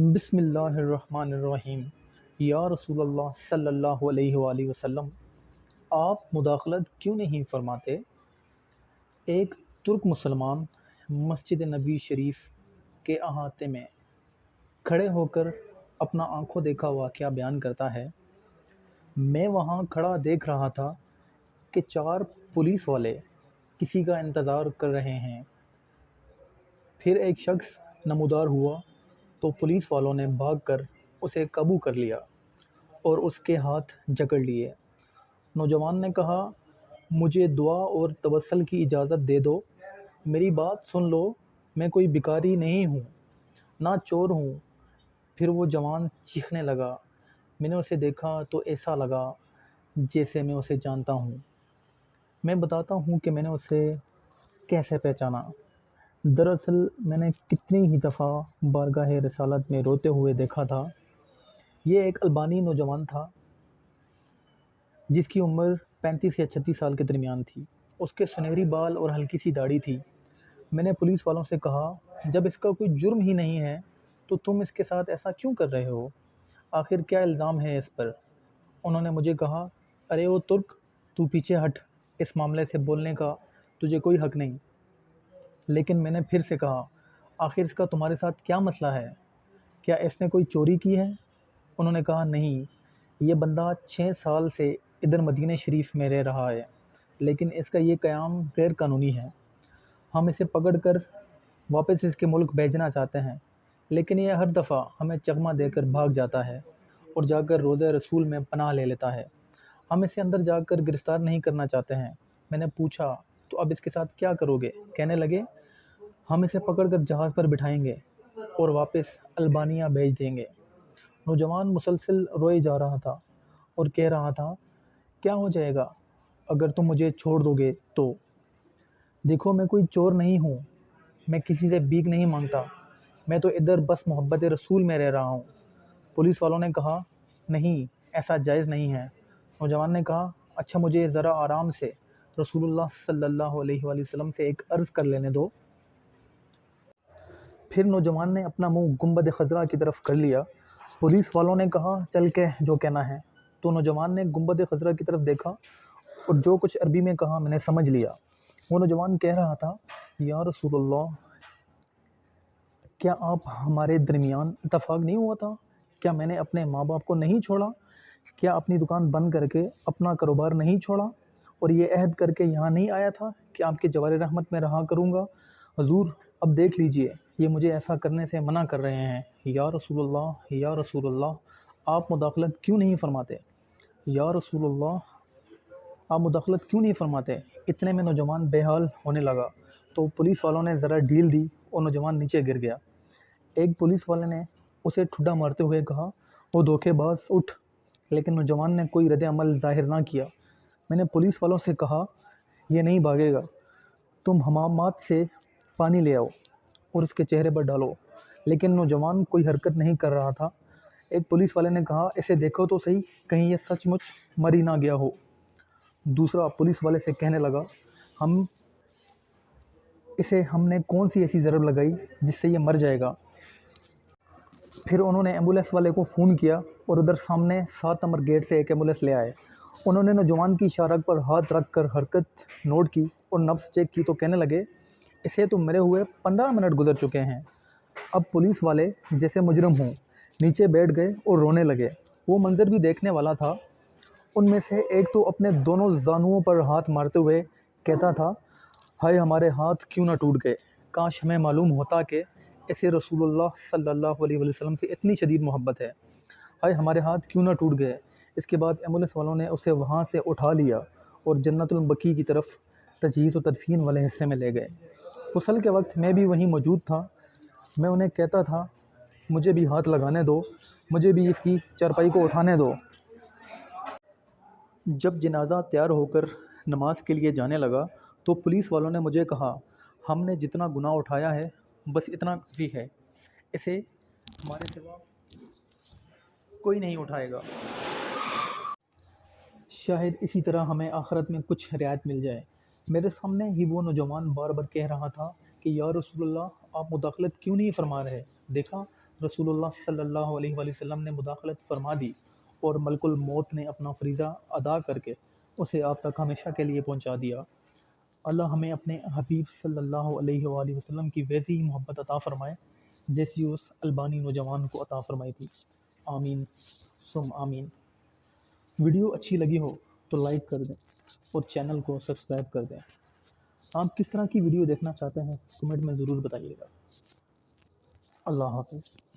بسم اللہ الرحمن الرحیم۔ یا رسول اللہ صلی اللہ علیہ وآلہ وسلم، آپ مداخلت کیوں نہیں فرماتے؟ ایک ترک مسلمان مسجد نبی شریف کے احاطے میں کھڑے ہو کر اپنا آنکھوں دیکھا واقعہ بیان کرتا ہے۔ میں وہاں کھڑا دیکھ رہا تھا کہ 4 پولیس والے کسی کا انتظار کر رہے ہیں۔ پھر ایک شخص نمودار ہوا تو پولیس والوں نے بھاگ کر اسے قابو کر لیا اور اس کے ہاتھ جکڑ لیے۔ نوجوان نے کہا، مجھے دعا اور توسل کی اجازت دے دو، میری بات سن لو، میں کوئی بھکاری نہیں ہوں، نہ چور ہوں۔ پھر وہ جوان چیخنے لگا۔ میں نے اسے دیکھا تو ایسا لگا جیسے میں اسے جانتا ہوں۔ میں بتاتا ہوں کہ میں نے اسے کیسے پہچانا۔ دراصل میں نے کتنی ہی دفعہ بارگاہ رسالت میں روتے ہوئے دیکھا تھا۔ یہ ایک البانی نوجوان تھا جس کی عمر 35 یا 36 سال کے درمیان تھی۔ اس کے سنہری بال اور ہلکی سی داڑھی تھی۔ میں نے پولیس والوں سے کہا، جب اس کا کوئی جرم ہی نہیں ہے تو تم اس کے ساتھ ایسا کیوں کر رہے ہو؟ آخر کیا الزام ہے اس پر؟ انہوں نے مجھے کہا، ارے وہ ترک، تو پیچھے ہٹ، اس معاملے سے بولنے کا تجھے کوئی حق نہیں۔ لیکن میں نے پھر سے کہا، آخر اس کا تمہارے ساتھ کیا مسئلہ ہے؟ کیا اس نے کوئی چوری کی ہے؟ انہوں نے کہا، نہیں، یہ بندہ 6 سال سے ادھر مدینہ شریف میں رہ رہا ہے، لیکن اس کا یہ قیام غیر قانونی ہے۔ ہم اسے پکڑ کر واپس اس کے ملک بھیجنا چاہتے ہیں، لیکن یہ ہر دفعہ ہمیں چکمہ دے کر بھاگ جاتا ہے اور جا کر روضہ رسول میں پناہ لے لیتا ہے۔ ہم اسے اندر جا کر گرفتار نہیں کرنا چاہتے ہیں۔ میں نے پوچھا، تو اب اس کے ساتھ کیا کرو گے؟ کہنے لگے، ہم اسے پکڑ کر جہاز پر بٹھائیں گے اور واپس البانیہ بھیج دیں گے۔ نوجوان مسلسل روئے جا رہا تھا اور کہہ رہا تھا، کیا ہو جائے گا اگر تم مجھے چھوڑ دو گے تو؟ دیکھو، میں کوئی چور نہیں ہوں، میں کسی سے بھیک نہیں مانگتا، میں تو ادھر بس محبت رسول میں رہ رہا ہوں۔ پولیس والوں نے کہا، نہیں، ایسا جائز نہیں ہے۔ نوجوان نے کہا، اچھا مجھے ذرا آرام سے رسول اللہ صلی اللہ علیہ وآلہ وسلم سے ایک عرض کر لینے دو۔ پھر نوجوان نے اپنا منہ گنبد خضرا کی طرف کر لیا۔ پولیس والوں نے کہا، چل کے جو کہنا ہے۔ تو نوجوان نے گنبد خضرا کی طرف دیکھا اور جو کچھ عربی میں کہا میں نے سمجھ لیا۔ وہ نوجوان کہہ رہا تھا، یا رسول اللہ، کیا آپ ہمارے درمیان اتفاق نہیں ہوا تھا؟ کیا میں نے اپنے ماں باپ کو نہیں چھوڑا؟ کیا اپنی دکان بند کر کے اپنا کاروبار نہیں چھوڑا اور یہ عہد کر کے یہاں نہیں آیا تھا کہ آپ کے جوار رحمت میں رہا کروں گا؟ حضور، اب دیکھ لیجئے، یہ مجھے ایسا کرنے سے منع کر رہے ہیں۔ یا رسول اللہ، یا رسول اللہ، آپ مداخلت کیوں نہیں فرماتے؟ یا رسول اللہ، آپ مداخلت کیوں نہیں فرماتے؟ اتنے میں نوجوان بے حال ہونے لگا تو پولیس والوں نے ذرا ڈھیل دی اور نوجوان نیچے گر گیا۔ ایک پولیس والے نے اسے ٹھڈا مارتے ہوئے کہا، وہ دھوکے باز، اٹھ! لیکن نوجوان نے کوئی رد عمل ظاہر نہ کیا۔ میں نے پولیس والوں سے کہا، یہ نہیں بھاگے گا، تم حمامات سے پانی لے آؤ اور اس کے چہرے پر ڈالو۔ لیکن نوجوان کوئی حرکت نہیں کر رہا تھا۔ ایک پولیس والے نے کہا، اسے دیکھو تو صحیح، کہیں یہ سچ مچ مر ہی نہ گیا ہو۔ دوسرا پولیس والے سے کہنے لگا، ہم نے کون سی ایسی ضرب لگائی جس سے یہ مر جائے گا؟ پھر انہوں نے ایمبولینس والے کو فون کیا اور ادھر سامنے 7 نمبر گیٹ سے ایک ایمبولینس لے آئے۔ انہوں نے نوجوان کی شارک پر ہاتھ رکھ کر حرکت نوٹ کی اور نبض چیک کی تو کہنے لگے، اسے تو مرے ہوئے 15 منٹ گزر چکے ہیں۔ اب پولیس والے جیسے مجرم ہوں نیچے بیٹھ گئے اور رونے لگے۔ وہ منظر بھی دیکھنے والا تھا۔ ان میں سے ایک تو اپنے دونوں زانوؤں پر ہاتھ مارتے ہوئے کہتا تھا، ہائے ہمارے ہاتھ کیوں نہ ٹوٹ گئے، کاش ہمیں معلوم ہوتا کہ اسے رسول اللہ صلی اللہ علیہ وسلم سے اتنی شدید محبت ہے، ہائے ہمارے ہاتھ کیوں نہ ٹوٹ گئے۔ اس کے بعد ایمبولینس والوں نے اسے وہاں سے اٹھا لیا اور جنت البقیع کی طرف تجہیز و تدفین والے حصے میں لے گئے۔ غسل کے وقت میں بھی وہیں موجود تھا۔ میں انہیں کہتا تھا، مجھے بھی ہاتھ لگانے دو، مجھے بھی اس کی چارپائی کو اٹھانے دو۔ جب جنازہ تیار ہو کر نماز کے لیے جانے لگا تو پولیس والوں نے مجھے کہا، ہم نے جتنا گناہ اٹھایا ہے بس اتنا کافی ہے، اسے ہمارے سوا کوئی نہیں اٹھائے گا، شاید اسی طرح ہمیں آخرت میں کچھ رعایت مل جائے۔ میرے سامنے ہی وہ نوجوان بار بار کہہ رہا تھا کہ یا رسول اللہ، آپ مداخلت کیوں نہیں فرما رہے؟ دیکھا، رسول اللہ صلی اللہ علیہ وآلہ وسلم نے مداخلت فرما دی اور ملک الموت نے اپنا فریضہ ادا کر کے اسے آپ تک ہمیشہ کے لیے پہنچا دیا۔ اللہ ہمیں اپنے حبیب صلی اللہ علیہ وآلہ وسلم کی ویسی ہی محبت عطا فرمائے جیسی اس البانی نوجوان کو عطا فرمائی تھی۔ آمین ثم آمین۔ ویڈیو اچھی لگی ہو تو لائک کر دیں اور چینل کو سبسکرائب کر دیں۔ آپ کس طرح کی ویڈیو دیکھنا چاہتے ہیں کمنٹ میں ضرور بتائیے گا۔ اللہ حافظ۔